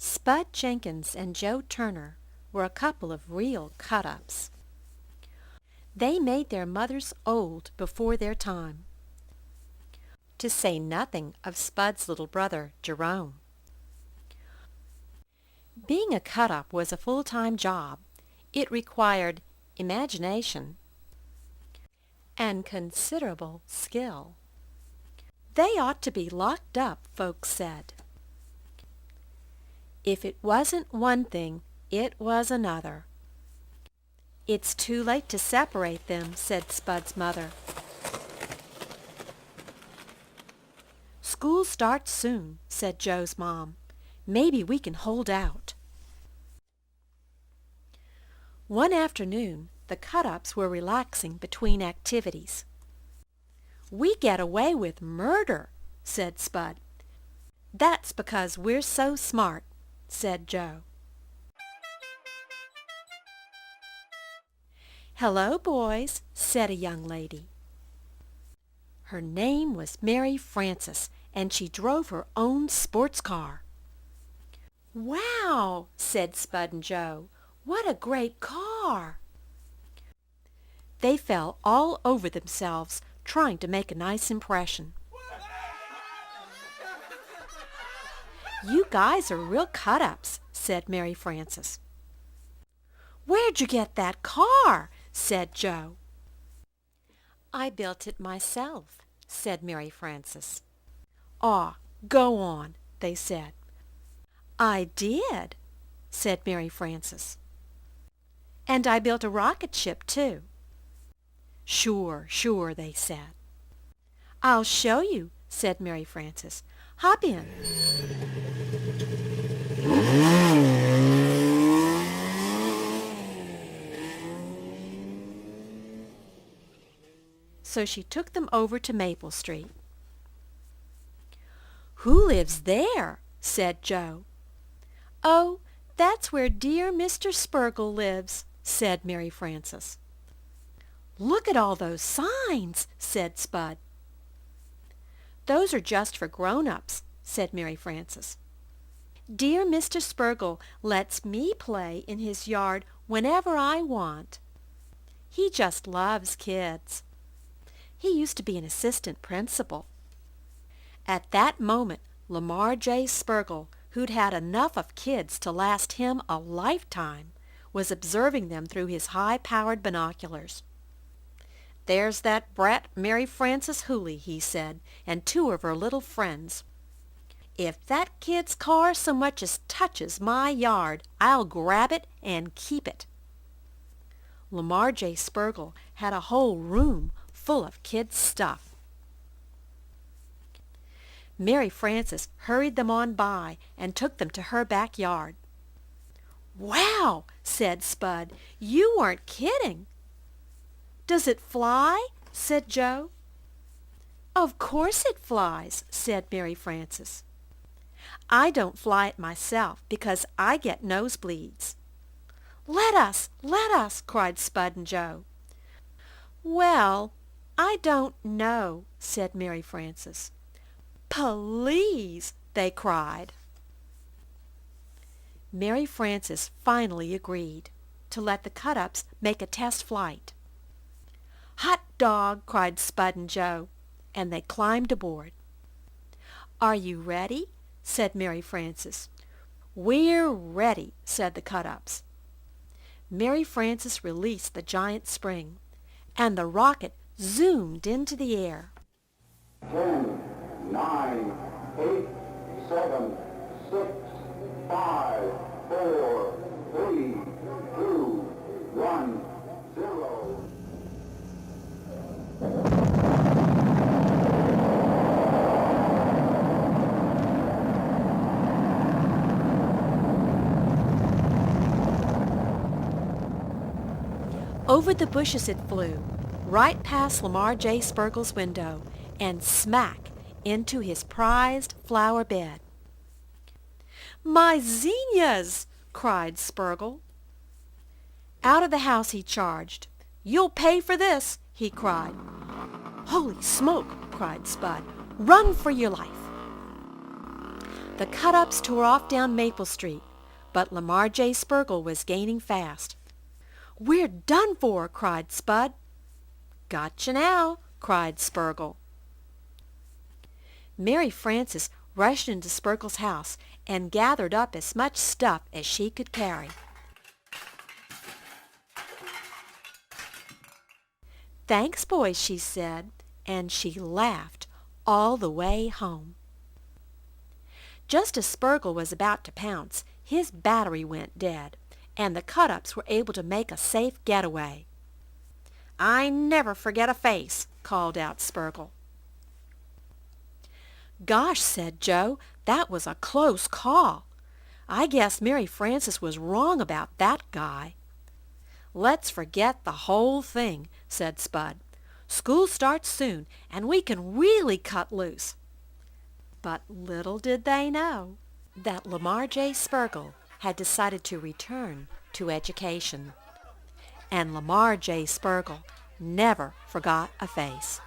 Spud Jenkins and Joe Turner were a couple of real cut-ups. They made their mothers old before their time, to say nothing of Spud's little brother, Jerome. Being a cut-up was a full-time job. It required imagination and considerable skill. They ought to be locked up, folks said. If it wasn't one thing, it was another. It's too late to separate them, said Spud's mother. School starts soon, said Joe's mom. Maybe we can hold out. One afternoon, the cut-ups were relaxing between activities. We get away with murder, said Spud. That's because we're so smart, said Joe. Hello, boys, said a young lady. Her name was Mary Frances, and she drove her own sports car. Wow, said Spud and Joe. What a great car! They fell all over themselves trying to make a nice impression. You guys are real cut-ups, said Mary Frances. Where'd you get that car? Said Joe. I built it myself, said Mary Frances. Aw, go on, they said. I did, said Mary Frances. And I built a rocket ship, too. Sure, sure, they said. I'll show you, said Mary Frances. Hop in. So she took them over to Maple Street. Who lives there? Said Joe. Oh, that's where dear Mr. Spurgle lives, said Mary Frances. Look at all those signs, said Spud. Those are just for grown-ups, said Mary Frances. Dear Mr. Spurgle lets me play in his yard whenever I want. He just loves kids. He used to be an assistant principal. At that moment, Lamar J. Spurgle, who'd had enough of kids to last him a lifetime, was observing them through his high-powered binoculars. There's that brat Mary Frances Hooley, he said, and two of her little friends. If that kid's car so much as touches my yard, I'll grab it and keep it. Lamar J. Spurgle had a whole room full of kids' stuff. Mary Frances hurried them on by and took them to her backyard. Wow, said Spud, you weren't kidding. Does it fly? Said Joe. Of course it flies, said Mary Frances. I don't fly it myself because I get nosebleeds. Let us, cried Spud and Joe. Well, I don't know, said Mary Frances. Please, they cried. Mary Frances finally agreed to let the cut-ups make a test flight. Hot dog, cried Spud and Joe, and they climbed aboard. Are you ready? Said Mary Frances. We're ready, said the cut-ups. Mary Frances released the giant spring, and the rocket zoomed into the air. 10, 9, 8, 7, 6, 5, 4, 3, 2, 1, 0. Over the bushes it flew, right past Lamar J. Spurgle's window, and smack into his prized flower bed. My zinnias! Cried Spurgle. Out of the house he charged. You'll pay for this, he cried. Holy smoke, cried Spud. Run for your life. The CutUps tore off down Maple Street, but Lamar J. Spurgle was gaining fast. "We're done for!" cried Spud. "Gotcha now!" cried Spurgle. Mary Frances rushed into Spurgle's house and gathered up as much stuff as she could carry. "Thanks, boys," she said, and she laughed all the way home. Just as Spurgle was about to pounce, his battery went dead, and the CutUps were able to make a safe getaway. "I never forget a face," called out Spurgle. "Gosh," said Joe, "that was a close call. I guess Mary Frances was wrong about that guy." "Let's forget the whole thing," said Spud. "School starts soon, and we can really cut loose." But little did they know that Lamar J. Spurgle had decided to return to education. And Lamar J. Spurgle never forgot a face.